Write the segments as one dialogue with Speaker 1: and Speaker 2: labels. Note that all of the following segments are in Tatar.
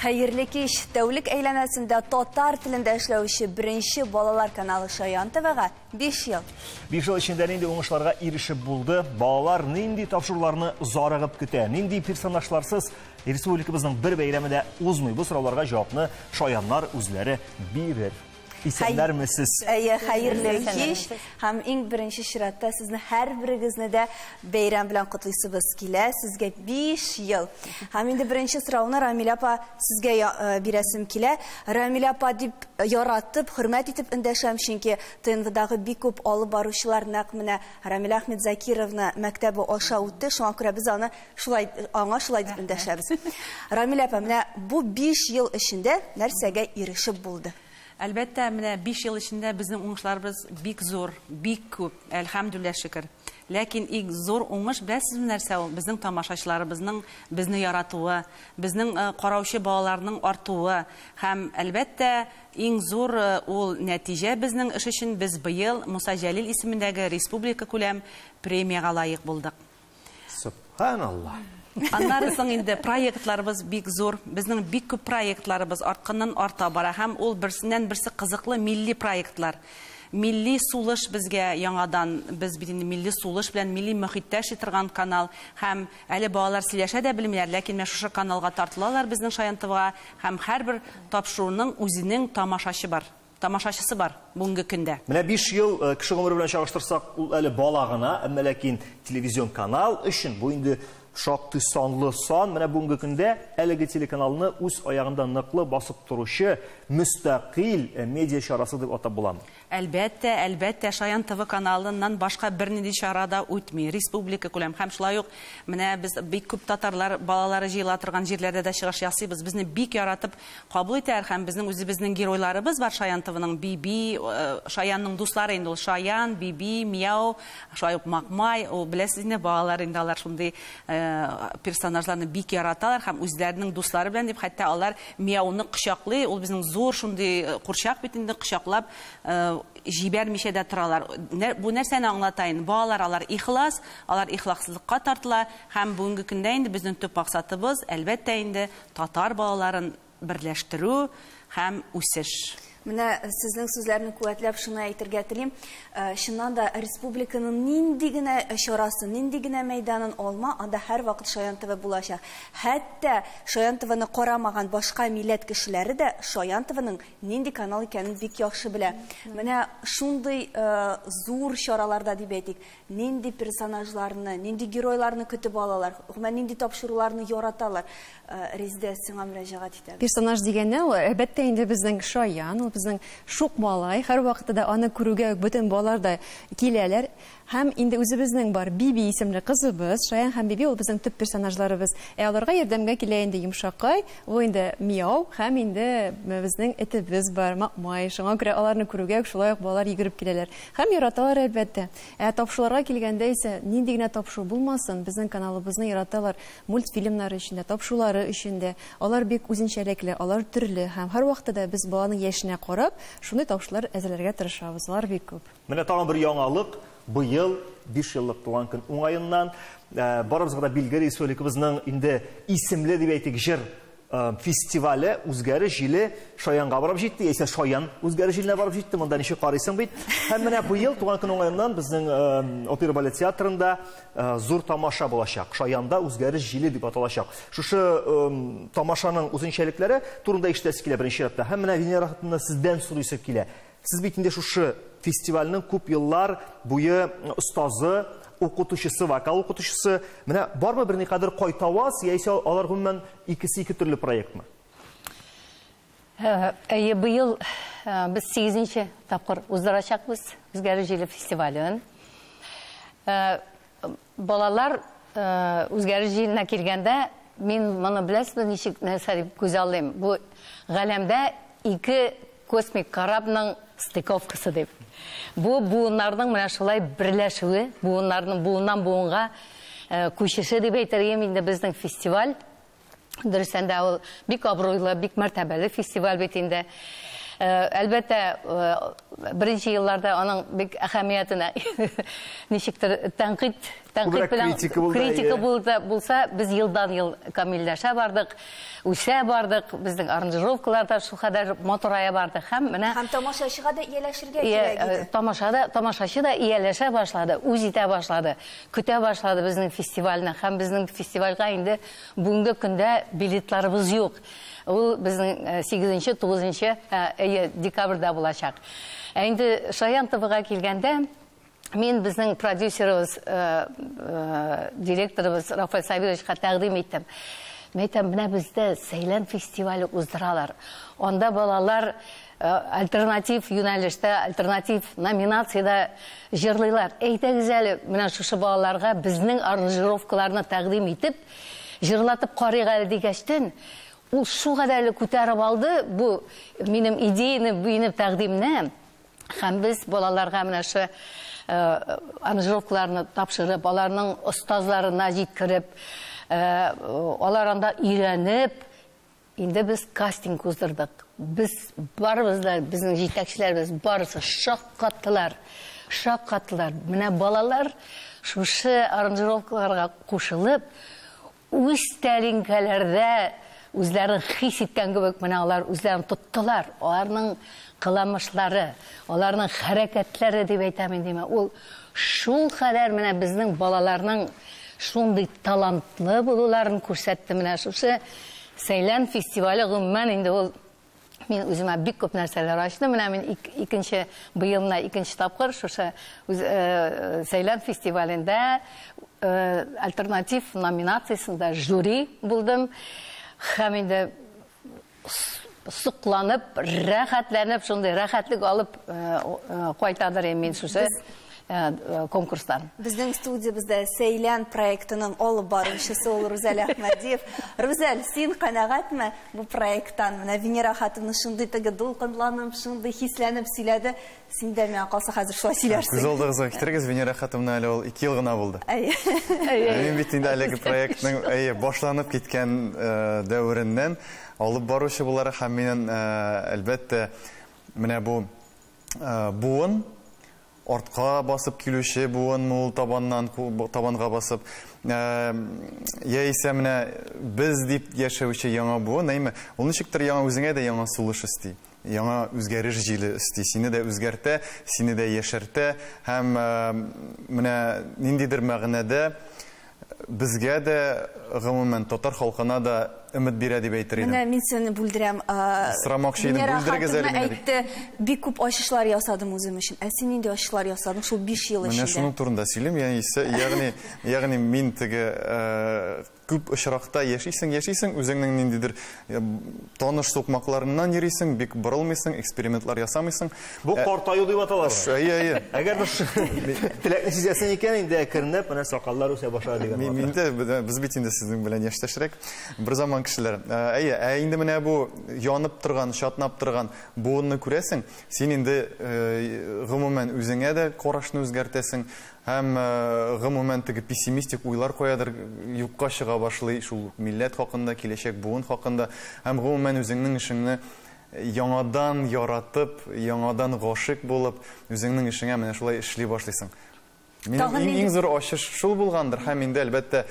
Speaker 1: Hayırlı iş, Tevlik eylemesinde Tatar tilinde işlevişi birinci balalar kanalı Şayan TV'ga 5 yıl.
Speaker 2: 5 yıl içinde nindi oңышларга erişip buldu. Balalar nindi topşurularını zaragıp kütə, nindi personajlarsız Respublikamızın bir beyramida uzmuy. Bu sorularga javobni Şayanlar o'zlari berir. İsenlermisiz?
Speaker 1: Hayırlı iş. Hem en birinci şiratta sizni her birigizni de beyram bilen kutluysubuz kile. Sizge 5 yıl. Hem indi birinci sıravına Ramil apa sizge bir resim kile. Ramil apa dip yaratıp, hürmet etip indeşem çünkü TNV'dagi bir köp alıp baruşlar nakmine Ramil Ahmet Zakirovna mektebi aşağı uttı. Şu an biz ona şulay dip indeşemiz. Ramil apa bu 5 yıl içinde nersege erişip buldu.
Speaker 3: Әлбәттә, менә 5 ел эчендә безнең уңышларыбыз бик зур, бик күп, әлхәмдүлилләһ шөкер. Ләкин иң зур уңыш беләсезме нәрсә ул? Безнең тамашачыларыбызның безне яратуы, безнең караучы балаларның артуы һәм әлбәттә иң зур ул нәтиҗә безнең эш өчен без быел Муса Җәлил исемендәге республика күләм премияга лаек булдык.
Speaker 2: Subhanallah.
Speaker 3: Аннары соң инде проектларыбыз бик зур. Безнең бик күп проектларыбыз артканнан арта бара һәм ул берсеннән берсе кызыклы милли проектлар. Милли сулыш безгә яңадан без бит инде милли сулыш белән милли мөхиттә торган канал һәм әле балалар сөйләшә дә белмиләр, ләкин менә шушы каналга тартылалар безнең Шаян ТВга һәм һәрбер тапшыруның үзенең тамашачысы бар бүгенге көндә.
Speaker 2: Менә 5 ел кеше гомере белән чагыштырсак, ул әле бала гына, әмма ләкин телевизион канал өчен бу инде шактый санлы сан. Менә бүгенге көндә әлеге телеканалны үз аягында ныклы басып торучы мөстәкыйль медиа чарасы дип атап буламы?
Speaker 3: Әлбәттә, Шаян ТВ каналыннан башка бернинди чарада үтми. Республика күләм һәм шулай ук менә без бик күп татарлар балалары җыела торган җирләрдә дә чыгыш ясыйбыз. Безне бик яратып кабул итәр һәм безнең үзебезнең геройларыбыз бар Шаян ТВның Биби, Шаянның дуслары инде ул Шаян, Биби, Мияу, шулай ук Макмай, ул беләсез инде балалар инде алар шундый персонажларны бик яраталар һәм үзләренең дуслары белән дип хәтта алар Мияуны кочаклый, ул безнең зур шундый курчак бит инде кочаклап җибәрмичә дә торалар. Бу нәрсәне аңлатайын? Балалар алар ихлаксызлыкка тартыла һәм бүгенге көндә инде безнең төп максатыбыз әлбәттә инде татар балаларын берләштерү һәм үсеш.
Speaker 1: Менә сезнең сүзләрне куәтләп шуны әйтергә телим. Шуннан да республиканың нинди генә чарасы, нинди генә мәйданын алма, анда һәр вакыт Шаян ТВ булачак. Хәтта Шаян ТВны карамаган башка милләт кешеләре дә Шаян ТВның нинди канал икәнен бик яхшы белә. Менә шундый зур чараларда дип әйтик, нинди персонажларны, нинди геройларны көтеп алалар, нинди тапшыруларны яраталар. Резидә сиңа мөрәҗәгать итәбез.
Speaker 4: Персонаж дигәндә ул әлбәттә инде безнең Шаян, безнең шук малай, һәр вакытта да аны күрүгә бөтен балалар да киләләр. Һәм инде үзебезнең бар Биби исемле кызыбыз, Шаян һәм Биби ул безнең төп персонажларыбыз. Аларга ярдәмгә килә инде Йомшакай, ул инде Мияу һәм инде безнең этебез бар Макмай. Шуңа күрә аларны күрүгә шулай ук балалар йөгереп киләләр. Һәм яраталар әлбәттә. Тапшыруларга килгәндә исә нинди генә тапшыру булмасын, безнең каналыбызны яраталар. Мультфильмнары өчен, тапшырулары өчен дә. Алар бик үзенчәлекле, алар төрле һәм һәр вакытта да без баланың яшенә карап, шундый тапшырулар әзерләргә тырышабыз. Алар бик күп.
Speaker 2: Менә тагын бер яңалык. Быел 5 еллык туган көн уңаеннан барыбызга да билгеле республикабызның инде исемле дип әйтик җыр фестивале үзгәреш җиле Шаянга барып җитте. Яисә Шаян үзгәреш җиленә барып җитте. Монда ничек карыйсың бит? Һәм менә быел туган көн уңаеннан безнең опера балет театрында зур тамаша булачак. Шаянда үзгәреш җиле дип аталачак. Шушы тамашаның үзенчәлекләре турында ишетәсе килә беренче чиратта. Һәм менә Венера хатында сездән сорыйсы килә. Сез бит инде шушы фестивальның күп еллар буе устазы, укытучысы, вокал укытучысы. Менә бармы бер никадәр кайтаваз, яисә алар гомумән икесе ике төрле проектмы?
Speaker 5: Быел без 8нче тапкыр уздырачакбыз үзгәреш җиле фестивален. Балалар үзгәреш җиленә килгәндә мин моны беләсезме ничек нәрсә дип күз алдым. Бу галәмдә ике космик корабның стыковкасы дип. Бу буыннарның менә шулай берләшүе, буыннарның буыннан буынга күчеше дип әйтергә инде безнең фестиваль. Дөрестән дә ул бик абруйлы, бик мәртәбәле фестиваль бит инде. Әлбәттә, беренче елларда аның бик әһәмиятенә ничектер тәнкыйть белән критика булса, без елдан-ел камилләшә бардык, үсә бардык, безнең аранжировкалар да шул кадәр матурая барды һәм
Speaker 1: тамашачыга да ияләшергә кирәк иде.
Speaker 5: Тамашачы да ияләшә башлады, үз итә башлады, көтә башлады безнең фестивальне һәм безнең фестивальгә инде бүгенге көндә билетларыбыз юк. Ул безнең 8-9 декабрьдә булачак. Инде Шаян ТВ-га килгәндә, мен безнең продюсерыбыз, директорыбыз Рафаэль Сабировичка тәкъдим иттем. Мәйтәм, менә бездә Сәйлән фестивале уздыралар. Анда балалар альтернатив юнәлештә, альтернатив номинациядә җырлыйлар. Әйтәгез әле, менә шушы балаларга безнең аранжировкаларны тәкъдим итеп, җырлатып карыйк әле дигәчтен, ул шу кадәрле күтәреп алды бу минем идеяны, минем тәкъдимне. Һәм без балаларга менә шу аранжировкаларны тапшырып, аларның остазларына җиткереп, алар анда өйрәнеп, инде без кастинг уздырдык. Biz barımız da, bizim җитәкчеләребез барысы шаккаттылар. Менә балалар шушы аранжировкаларга кушылып, үз тәлинкәләрдә үзләрен хис иткән кебек, менә алар үзләрен тоттылар. Аларның кыламышлары, аларның хәрәкәтләре дип әйтәм инде. Ул шул кадәр менә безнең балаларның шундый талантлы булуларын күрсәтте. Менә шушы Сәйлән фестивале гомумән инде ул мен үземә бик күп нәрсәләр ачтым. Менә мин быелна икенче тапкыр шушы Сәйлән фестивалендә альтернатив номинациясендә жюри булдым. Һәм инде сукланып, рәхәтләнеп, шундый рәхәтлек алып кайтадыр мин шушы конкурстан.
Speaker 1: Безнең студиябызда Сәйлән проектының алып баручысы ул Рүзәл Әхмәдиев. Рүзәл, син канәгатьме бу проекттан? Менә Венера хатыны шундый дулкынланып, шундый хисләнеп сөйләде. Син дә миңа калса хәзер шулай сөйләрсең.
Speaker 6: Күз алдыгызга китерегез, Венера хатымны әле ул 2 ел гына булды. Мин бит инде әлеге проектның башланып киткән дәвереннән алып баручы буларак һәм минем әлбәттә менә бу буын артка басып килүче буын ул табанга басып яисә менә без дип яшәүче яңа буын, әйме, ул ничектер яңа үзеңә дә яңа сулыш исти, яңа үзгәреш җиле исти, сине дә үзгәртә, сине дә яшәртә һәм менә ниндидер мәгънәдә безгә дә гомумән татар халкына да өмет бирә дип әйтер идем.
Speaker 1: Менә мин сине бүлдерәм.
Speaker 6: Сорамакчы идем, бүлдерегез әле мине.
Speaker 1: Әйтте, бик күп ачышлар ясадым үзем өчен. Ә син инде ачышлар ясадың шул 5 ел эчендә.
Speaker 6: Менә шуның турында сөйлим, ягъни мин теге күп очракта яшисең, үзеңнең ниндидер таныш сукмакларыннан йөрисең, бик борылмыйсың, экспериментлар ясамыйсың.
Speaker 2: Бу картаю дип аталар.
Speaker 6: Әгәр
Speaker 2: теләкне сизәсең икән, инде әкренләп менә сакаллар үсә башлады дигән.
Speaker 6: Миндә без бит инде сезнең белән яшьтәшрәк бер заман кешеләр. Инде менә бу янып торган, шатнап торган буынны күрәсең, син инде гомумән үзеңә дә карашны үзгәртәсең һәм гомумән теге пессимистик уйлар куядыр, юкка чыга башлый шул милләт хакында, киләчәк буын хакында һәм гомумән үзеңнең эшеңне яңадан яратып, яңадан гашык булып, үзеңнең эшеңә менә шулай эшли башлыйсың. Минем иң зур ачыш шул булгандыр һәм инде әлбәттә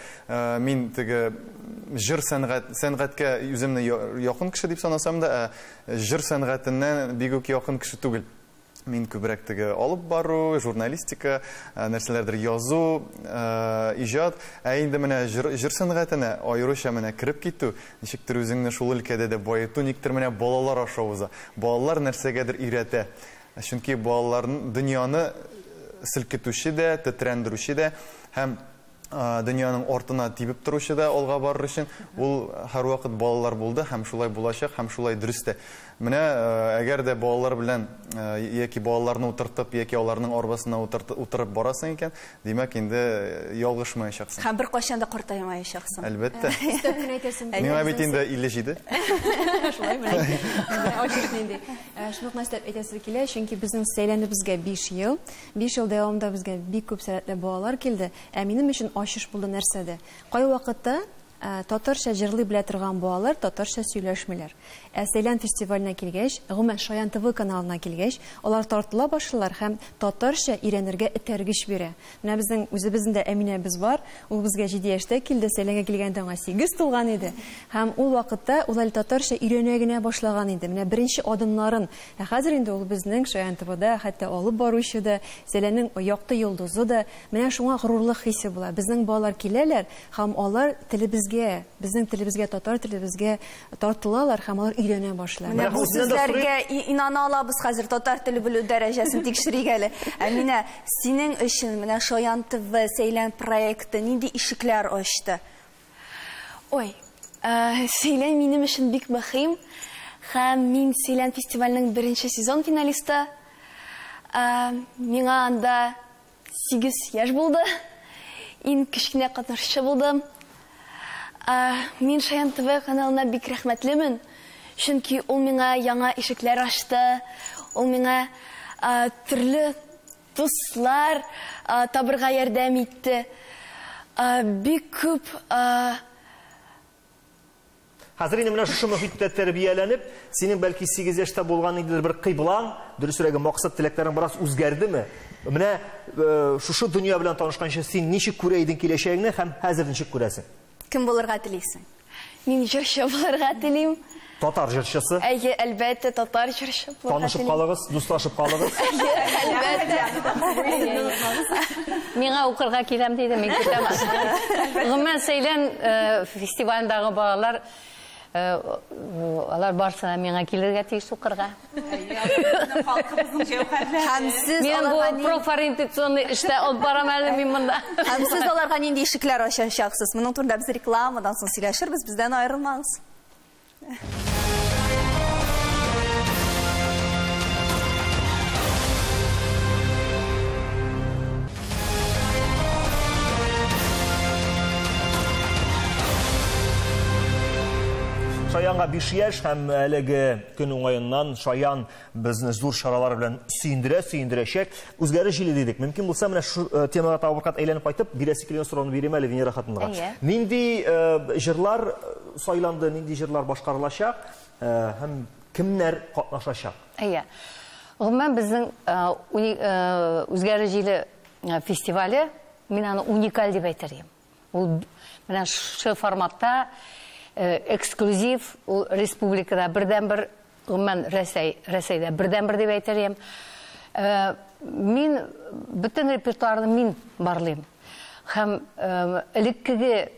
Speaker 6: мин теге җыр сәнгатькә үземне якын кеше дип санасам да, җыр сәнгатеннән бик үк якын кеше түгел. Мин күбрәк теге алып бару, журналистика, нәрсәләрдер язу, иҗат, инде менә җыр сәнгатенә аеруча менә кирип китү, ничектер үзеңне шул өлкәдә дә баету, никтер менә балалар аша уза. Балалар нәрсәгәдер өйрәтә. Чөнки балаларның дөньяны селкетүче дә, тетрәндерүче дә һәм дөньяның артына тибеп торучы да алга барыр өчен ул һәрвакыт балалар булды һәм шулай булачак һәм шулай дөрес тә. Менә әгәр дә балалар белән яки балаларны утыртып, яки аларның арбасына утырып барасың икән, димәк инде ялгышмаячаксың.
Speaker 1: Һәм бер кайчан да картаймаячаксың.
Speaker 6: Әлбәттә. Миңа бит инде 57.
Speaker 4: Шулай белән. Ачык инде. Шуны нәрсә әйтәсе килә, чөнки безнең Сәйләнне безгә 5 ел. 5 ел дәвамында безгә бик күп сәләтле балалар килде. Минем өчен ачыш булды нәрсәдә. Кай вакытта татарча җырлый белә торган балалар татарча сөйләшмиләр. Сәйлән фестиваленә килгәч, гомумән Шаян ТВ каналына килгәч, алар тартыла башлыйлар һәм татарча өйрәнергә этәргеч бирә. Менә безнең үзебезнең дә Әминәбез бар, ул безгә 7 яшьтә килде, Сәйләнгә килгәндә аңа 8 тулган иде. Һәм ул вакытта ул әле татарча өйрәнә генә башлаган иде. Менә беренче адымнарын, хәзер инде ул безнең Шаян ТВда хәтта алып баручы да, Сәйләнең якты йолдызы да, менә шуңа горурлык хисе була. Безнең балалар киләләр һәм алар телебезгә, безнең телебезгә, татар телебезгә тартылалар һәм алар өйрәнә башлар.
Speaker 1: Менә бу сүзләргә инана алабыз хәзер татар теле белү дәрәҗәсен тикшерик әле. Әминә, синең өчен менә Шаян ТВ Сәйлән проекты нинди ишекләр ачты?
Speaker 7: Ой, Сәйлән минем өчен бик мөһим. Һәм мин Сәйлән фестиваленең беренче сезон финалисты. Миңа анда 8 яшь булды. Иң кечкенә катнашчы булдым. Мин Шаян ТВ каналына бик рәхмәтлемен. Чөнки ул миңа яңа ишекләр ачты. Ул миңа төрле дуслар табырга ярдәм итте. Бик күп
Speaker 2: Хәзер инде менә шушы мөхиттә тәрбияләнеп, синең бәлки 8 яшьтә булган инде бер кыйблаң, дөресрәге максат теләкләрең бераз үзгәрдеме? Менә шушы дөнья белән танышканча син ничек күрә идең киләчәгеңне һәм хәзер ничек күрәсең?
Speaker 1: Кем булырга телисең?
Speaker 7: Мин җырчы булырга телим.
Speaker 2: Татар җырчысы.
Speaker 7: Әйе, әлбәттә татар җырчы булырга
Speaker 2: телим. Танышып калыгыз, дуслашып калыгыз.
Speaker 5: Миңа укырга киләм диде, мин китәм. Гомумән Сәйлән фестивалендагы балалар алар барса миңа килергә тиеш укырга.
Speaker 1: Һәм сез
Speaker 5: Мен бу профориентационный эштә алып барам әле мин монда.
Speaker 1: Һәм сез аларга нинди ишекләр ачачаксыз? Моның турында без рекламадан соң сөйләшербез, бездән аерылмагыз.
Speaker 2: Шаянга 5 яшь һәм әлеге көн уңаеннан Шаян безне зур чаралар белән сөендерәчәк. Үзгәреш җиле дидек. Мөмкин булса, менә шу темага табыркат әйләнеп кайтып, бирәсе килгән сорауны бирәм әле Венера хатынга. Нинди җырлар сайланды, нинди җырлар башкарылачак һәм кемнәр катнашачак?
Speaker 5: Әйе. Гомумән безнең үзгәреш җиле фестивале, мин аны уникаль дип әйтәрем. Ул менә шу форматта эксклюзив, ул республикада бердән-бер, гомумән Рәсәйдә бердән-бер дип әйтәрем. Мин бөтен репертуарны мин барлыйм. Һәм элеккеге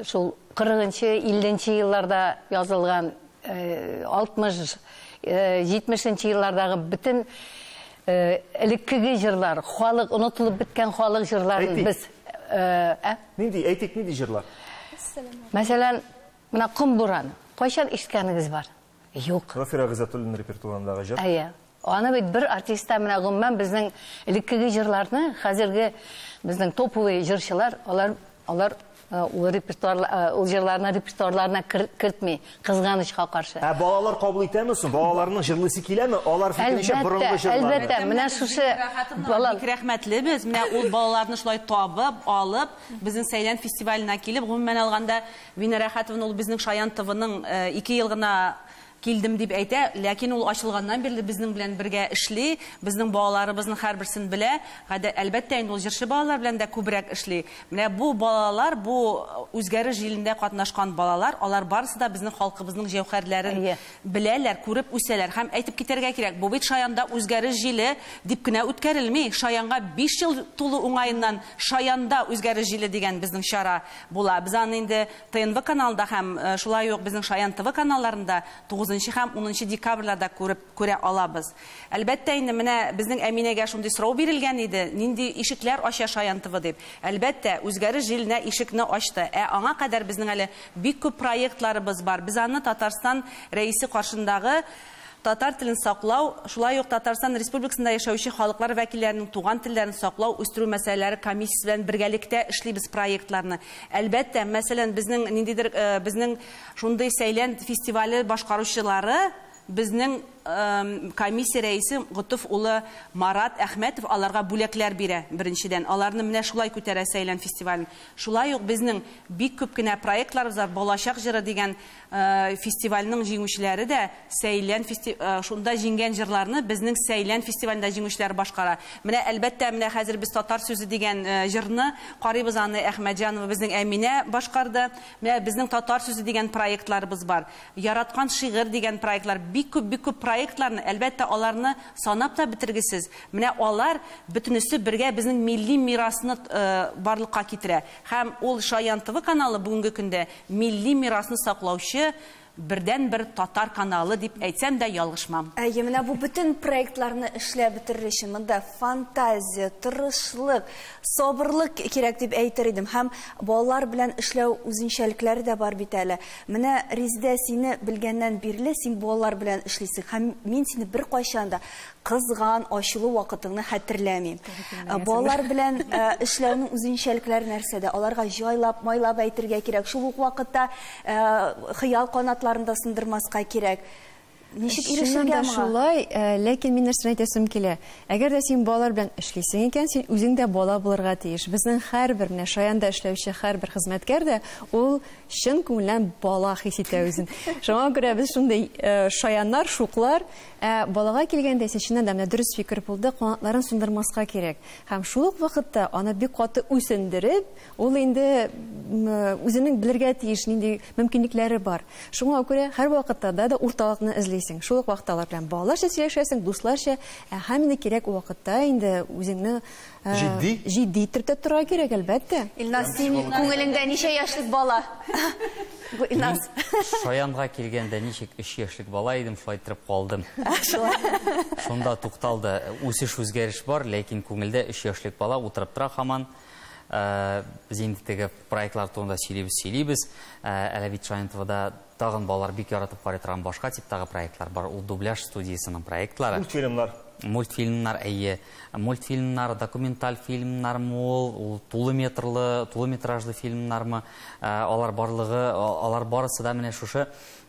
Speaker 5: шул 40-нчы, 50-нчы елларда язылган 60-70-нчы еллардагы бөтен элеккеге җырлар, халык онытылып беткән халык җырларын без
Speaker 2: нинди әйтик, нинди җырлар?
Speaker 5: Мәсәлән, менә Ком бураны. Кайчан ишеткәнегез бар? Юк.
Speaker 2: Рафира Гызатуллин репертуарындагы җыр.
Speaker 5: Әйе. Аны бит бер артистта менә гомумән безнең элеккеге җырларны, хәзерге безнең топовый җырчылар, алар ул җырларны репертуарларына кертми, кызганычка каршы.
Speaker 2: Балалар кабул итәме соң? Балаларның җырлыйсы киләме? Алар фикеренчә борынгы җырлар.
Speaker 5: Әлбәттә, менә шушы
Speaker 3: бик рәхмәтлебез. Менә ул балаларны шулай табып, алып, безнең Сәйлән фестиваленә килеп, гомумән алганда Венера Хәтовна ул безнең Шаян ТВның 2 ел гына килдем дип әйтә, ләкин ул ачылганнан бирле безнең белән бергә эшли, безнең балаларыбызның һәрберсен белә. Әлбәттә инде ул җырчы балалар белән дә күбрәк эшли. Менә бу балалар, бу үзгәреш җилендә катнашкан балалар, алар барысы да безнең халкыбызның җәүһәрләрен беләләр, күреп үсәләр. Һәм әйтеп китәргә кирәк, бу бит Шаянда үзгәреш җиле дип кенә үткәрелми. Шаянга 5 ел тулы уңаеннан Шаянда үзгәреш җиле дигән безнең чара була. Без аны инде ТНВ каналында һәм шулай ук безнең Шаян ТВ каналларында 9 һәм 10 декабрьләрдә күрә алабыз. Әлбәттә инде менә безнең Әминәгә шундый сорау бирелгән иде, нинди ишекләр ача Шаян ТВ дип. Әлбәттә, үзгәреш җиленә ишекне ачты. Аңа кадәр безнең әле бик күп проектларыбыз бар. Без аны Татарстан рәисе каршындагы татар телен саклау, шулай ук Татарстан Республикасында яшәүче халыклар вәкилләренең туган телләрен саклау, үстерү мәсьәләләре комиссиясе белән бергәлектә эшлибез проектларны. Әлбәттә, мәсәлән, безнең шундый Сәйлән фестивале башкаручылары безнең комиссия рәисе Готов улы Марат Әхмәтов аларга бүләкләр бирә беренчедән. Аларны менә шулай күтәрә Сәйлән фестивален. Шулай ук безнең бик күп кенә проектларыбыз бар. Балачак җыры дигән фестивальнең җиңүчеләре дә Сәйлән шунда җиңгән җырларны безнең Сәйлән фестивалендә җиңүчеләр башкара. Менә әлбәттә менә хәзер без татар сүзе дигән җырны карыйбыз, аны Әхмәтҗанова безнең Әминә башкарды. Менә безнең татар сүзе дигән проектларыбыз бар. Яраткан шигырь дигән проектлар, бик күп проектларны, әлбәттә аларны санап та бетергесез. Менә алар бөтенесе бергә безнең милли мирасны барлыкка китерә. Һәм ул Шаян ТВ каналы бүгенге көндә милли мирасны саклаучы бердән-бер татар каналы дип әйтсәм дә ялгышмам.
Speaker 1: Менә бу бүтән проектларны эшләп бетерер өчен монда фантазия, тырышлык, сабырлык кирәк дип әйтер идем. Һәм балалар белән эшләү үзенчәлекләре дә бар бит әле. Менә Резидә, сине белгәннән бирле син балалар белән эшлисең. Һәм мин сине бер кайчан да кызган, ачылу вакытыңны хәтерләмим. Балалар белән эшләүнең үзенчәлекләре нәрсәдә? Аларга җайлап, майлап әйтергә кирәк. Шул ук вакытта хыял канатларында сындырмаска кирәк. Ничек ирешергә моңа?
Speaker 4: Шулай, ләкин мин нәрсә әйтәсем килә. Әгәр дә син балалар белән эшлисең икән, син үзең дә бала булырга тиеш. Безнең һәрбер менә Шаянда эшләүче һәрбер хезмәткәр дә ул чын күңелдән бала хис итә үзен. Шуңа күрә без шундый шаяннар, шуклар балага килгәндә чыннан да менә дөрес фикер булды, канатларын сундырмаска кирәк. Һәм шул ук вакытта аны бик каты үсендереп, ул инде үзенең белергә тиеш нинди мөмкинлекләре бар. Шуңа күрә һәр вакытта да урталыкны эзлисең. Шул ук вакытта алар белән балаларча сөйләшәсең, дусларча, һәм инде кирәк вакытта инде үзеңне җитди итеп торырга кирәк, әлбәттә.
Speaker 1: Илназ, син күңелеңдә ничә яшьлек бала? Илназ.
Speaker 8: Шаянга килгәндә ничек 3 яшьлек бала идем, шулай итеп калдым. Шунда тукталды. Үсеш, үзгәреш бар, ләкин күңелдә 3 яшьлек бала утырып тора һаман. Без инде теге проектлар турында сөйлибез. Әле бит Шаян ТВда тагын балалар бик яратып карый торган башка типтагы проектлар бар. Ул дубляж студиясының проектлары. Мультфильмнар, мультфильмнар, документаль фильмнар мол, тулы метражлы фильмнармы, алар барысы да менә шушы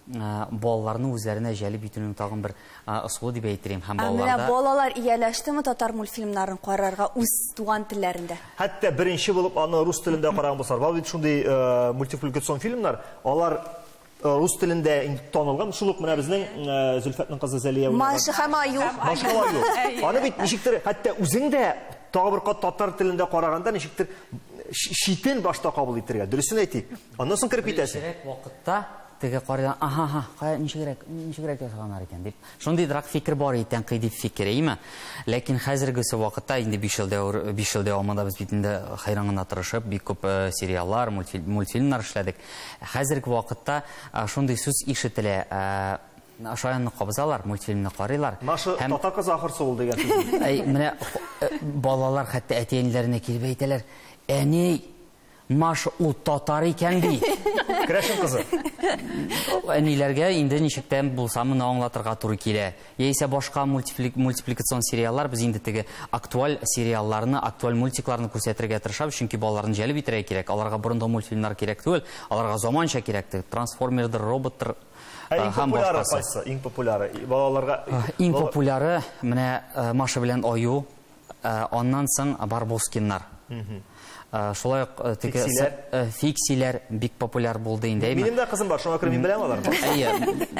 Speaker 8: балаларны үзләренә җәлеп итүнең тагын бер ысулы дип әйтәм. Һәм
Speaker 1: балаларда балалар ияләштеме татар мультфильмнарын карарга үз туган телләрендә?
Speaker 2: Хәтта беренче булып аны рус телендә караган булсалар, бу бит шундый мультипликацион фильмнар, алар рус телендә танылган. Шул ук менә безнең Зөлфәтнең кызы Зәлия.
Speaker 1: Маша һәм Аю.
Speaker 2: Аны бит ничектер, хәтта үзең дә тагы бер кат татар телендә караганда ничектер шитен башта кабул итәргә. Дөресен әйтик. Аннан соң кирип китәсең.
Speaker 8: Вакытта теге карыдан, ничегрәк ясаганнар икән дип. Шундыйрак фикер бар икән, кыйдип фикер, әйме? Ләкин хәзергесе вакытта инде 5 ел дәвамында без бит инде хайрангына тырышып, бик күп сериаллар, мультфильмнар эшләдек. Хәзерге вакытта шундый сүз ишетелә. Шаянны кабызалар, мультфильмны карыйлар.
Speaker 2: Нашы татар кызы ахырсы ул дигән сүз.
Speaker 8: Менә балалар хәтта әтиәннәренә килеп әйтәләр: "Әни, Маша ул татар икән бит."
Speaker 2: Крәшен кызы.
Speaker 8: Әниләргә инде ничектән булса моны аңлатырга туры килә. Яисә башка мультипликацион сериаллар, без инде теге актуаль сериалларны, актуаль мультикларны күрсәтергә тырышабыз, чөнки балаларны җәлеп итәргә кирәк. Аларга борында мультфильмнар кирәк түгел, аларга заманча кирәк. Трансформердер, роботтыр.
Speaker 2: Иң популяры балаларга.
Speaker 8: Иң популяры менә Маша белән Аю, аннан соң Барбоскиннар. Шулай теге фиксиләр бик популяр булды инде.
Speaker 2: Минем дә кызым бар, шуңа күрә мин беләм аларны.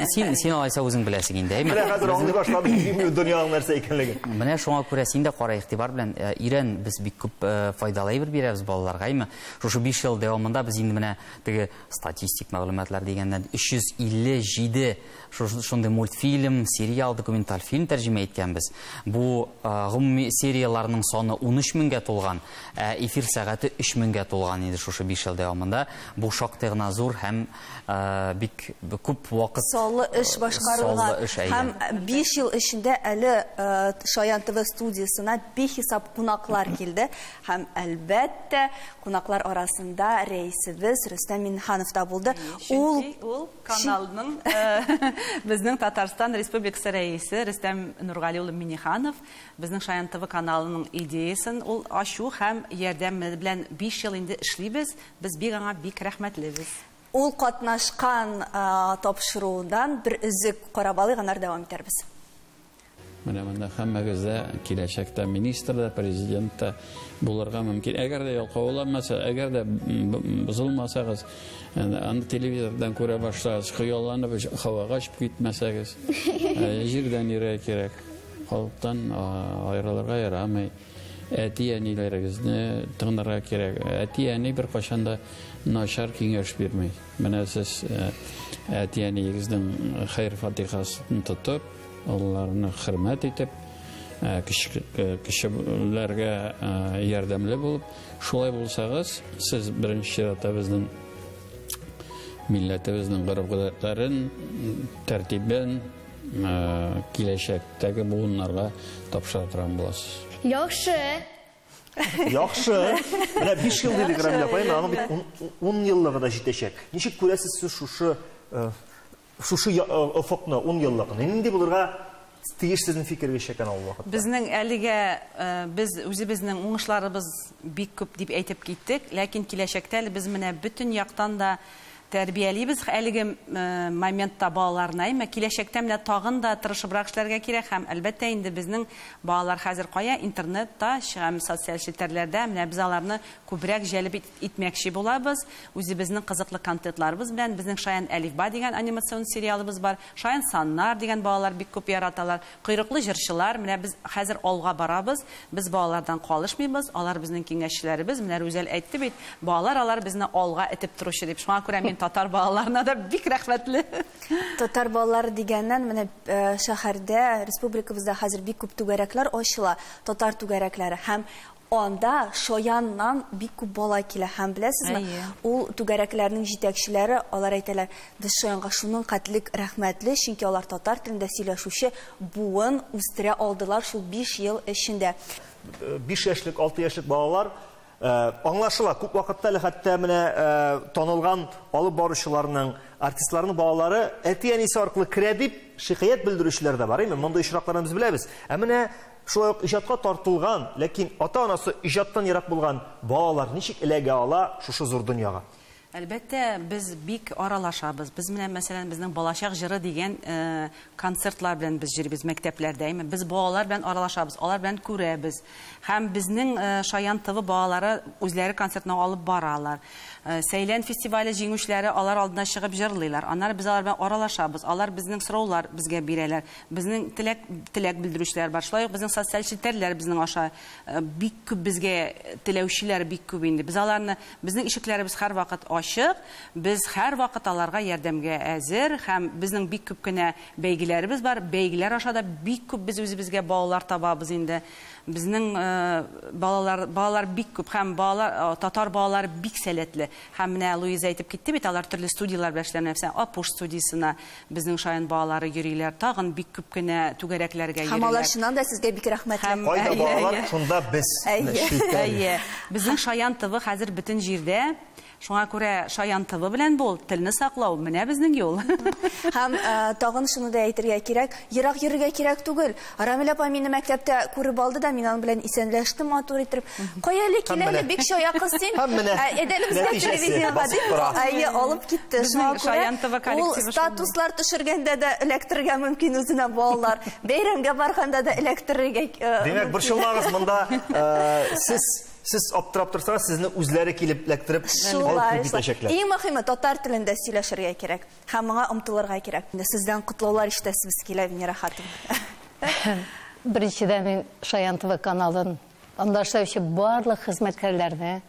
Speaker 8: Син алайса үзең беләсең инде.
Speaker 2: Хәзер аңлый башладым, билмим дөньяның нәрсә икәнлеген.
Speaker 8: Менә шуңа күрә син дә кара игътибар белән ирен, без бик күп файдалы әйбер бирәбез балаларга, әйме? Шушы 5 ел дәвамында без инде менә теге статистик мәгълүматлар дигәндән 357 шундый мультфильм, сериал, документаль фильм тәрҗемә иткәнбез. Бу гомуми серияларның саны 13 меңгә тулган, эфир сәгате 3 меңгә тулган иде шушы 5 ел дәвамында. Бу шактый гына зур һәм бик күп вакыт
Speaker 1: саллы эш башкарылган. Һәм 5 ел эчендә әле Шаян ТВ студиясына бехисап кунаклар килде. Һәм әлбәттә кунаклар арасында рәисебез Рөстәм Минханов та булды.
Speaker 3: Ул каналның безнең Татарстан Республикасы рәисе Рөстәм Нургали улы Минханов безнең Шаян ТВ каналының идеясын ул ачу һәм ярдәм белән 5 ел инде эшлибез. Без бик аңа бик рәхмәтлебез.
Speaker 1: Ул катнашкан тапшырудан бер үзек карап алыйк, аннан дәвам итәрбез.
Speaker 9: Менә монда һәммәгездә киләчәктә министр да, президент та булырга мөмкин. Әгәр дә ялкауламаса, әгәр дә бозылмасагыз, аны телевизордан күрә башласагыз, хыялланып һавага чыгып китмәсәгез, җирдән ирә кирәк. Халыктан аерылырга ярамый. Әти-әниләрегезне тыңларга кирәк. Әти-әни бер кашан да начар киңәш бирмәй. Менә сез әти-әнигезнең хәйр-фатихасын тотып, Алларны хөрмәт итеп, кешеләргә ярдәмле булып, шулай булсагыз, сез беренче чиратта безнең милләтебезнең гореф-гадәтләрен, тәртибен киләчәктәге буыннарга тапшыра торган буласыз.
Speaker 7: Яхшы.
Speaker 2: Яхшы. Менә 5 ел дидек Рамил апай, аның бит 10 еллыгы да җитәчәк. Ничек күрәсез сез шушы офокны 10 еллыгын? Нинди булырга тиеш сезнең фикергә шәкән ул вакытта?
Speaker 3: Безнең әлегә без үзебезнең уңышларыбыз бик күп дип әйтеп киттек, ләкин киләчәктә без менә бөтен яктан да тәрбиялибез әлеге моментта балаларны, киләчәктә менә тагын да тырышыбрак эшләргә кирәк һәм әлбәттә инде безнең балалар хәзер кая интернетта, һәм социаль челтәрләрдә менә без аларны күбрәк җәлеп итмәкче булабыз. Үзебезнең кызыклы контентларыбыз белән безнең Шаян Әлифба дигән анимацион сериалыбыз бар. Шаян Саннар дигән балалар бик күп яраталар. Койрыклы җырчылар, менә без хәзер алга барабыз. Без балалардан калышмыйбыз. Алар безнең киңәшчеләребез. Менә Рүзәл әйтте бит, балалар алар безне алга этеп торучы дип. Шуңа күрә мин татар балаларына да бик рәхмәтле.
Speaker 1: Татар балалары дигәннән менә шәһәрдә, республикабызда хәзер бик күп түгәрәкләр ачыла, татар түгәрәкләре һәм анда Шаяннан бик күп бала килә һәм беләсезме, ул түгәрәкләрнең җитәкчеләре алар әйтәләр, без Шаянга шуның катлык рәхмәтле, чөнки алар татар телендә сөйләшүче буын үстерә алдылар шул 5 ел эчендә.
Speaker 2: 5 яшьлек, 6 яшьлек балалар аңлашыла, күп вакытта әле хәтта менә танылган алып баручыларның, артистларның балалары әти-әнисе аркылы керә дип шикаят белдерүчеләр дә бар. Мондай очракларны без беләбез. Ә менә шулай ук иҗатка тартылган, ләкин ата-анасы иҗаттан ярак булган балалар ничек эләгә ала шушы зур дөньяга?
Speaker 3: Әлбәттә, без бик аралашабыз. Без менә мәсәлән безнең балачак җыры дигән концертлар белән без җырбыз мәктәпләрдә. Без балалар белән аралашабыз, алар белән күрәбез. Һәм безнең Шаян ТВ балалары үзләре концертны алып баралар. Сәйлән фестивале җиңүчеләре алар алдына чыгып җырлыйлар. Аннары без алар белән аралашабыз. Алар безнең сораулар безгә бирәләр. Безнең теләк белдерүчеләр бар. Шулай ук безнең социаль челтәрләр безнең аша бик күп безгә теләүчеләр бик күп инде. Без аларны, безнең ишекләребез һәрвакыт ачык. Без һәрвакыт аларга ярдәмгә әзер һәм безнең бик күп кенә бәйгеләребез бар. Бәйгеләр аша да бик күп без үзебезгә балалар табабыз инде. Безнең балалар бик күп һәм татар балалар бик сәләтле. Һәм менә Луиза әйтеп китте бит, алар төрле студиялар белән эшләнәсә, Апуш студиясына безнең Шаян балалары йөриләр, тагын бик күп кенә түгәрәкләргә йөриләр.
Speaker 1: Һәм алар шуннан да сезгә бик рәхмәтле.
Speaker 2: Кайда балалар, шунда без.
Speaker 3: Безнең Шаян ТВ хәзер бөтен җирдә. Шуңа күрә Шаян ТВ белән бул, телне саклау менә безнең юл.
Speaker 1: Һәм тагын шуны да әйтергә кирәк, ерак йөрергә кирәк түгел. Рамил апа мине мәктәптә күреп алды да, мин аның белән исәнләштем, матур итеп. Каялы киләле, бик шая кыз син. Әдәлебезгә телевизионга дип алып китте. Шуңа күрә ул статуслар төшергәндә дә электергә мөмкин үзенә балалар. Бәйрәмгә барганда да электергә.
Speaker 2: Демәк, борчылмагыз, монда сез аптырап торсагыз, сезне үзләре килеп эләктереп алып китәчәкләр.
Speaker 1: Иң мөһиме татар телендә сөйләшергә кирәк. Һәм моңа омтылырга кирәк. Сездән котлаулар ишетәсебез килә, мин рәхәтем.
Speaker 5: Беренчедән мин Шаян ТВ каналын аңлашучы барлык хезмәткәрләрне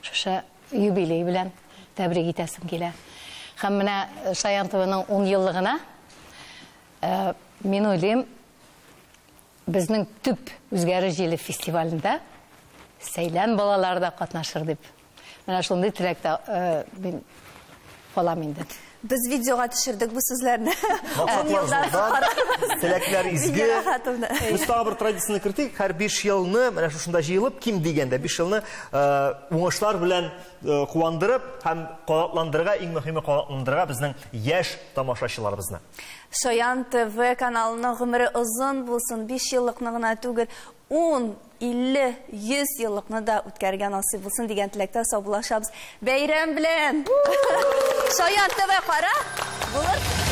Speaker 5: шушы юбилей белән тәбрик итәсем килә. Һәм менә Шаян ТВның 10 еллыгына мин уйлыйм, безнең төп үзгәреш җиле фестивалендә Сәйлән балалары да катнашыр дип. Менә шундый теләктә мин калам инде.
Speaker 1: Без видеога төшердек бу сүзләрне.
Speaker 2: Теләкләр изге. Без тагы бер традицияне кертик. Һәр 5 елны менә шушында җыелып, ким дигәндә 5 елны уңышлар белән куандырып һәм канатландырырга, иң мөһиме канатландырырга безнең яшь тамашачыларыбызны.
Speaker 1: Шаян ТВ каналының гомере озын булсын, 5 еллыкны гына түгел, 10, 50, 100 еллыкны да үткәргән насыйп булсын дигән теләктә саубуллашабыз. Бәйрәм белән! Шаян ТВ кара! Булыр!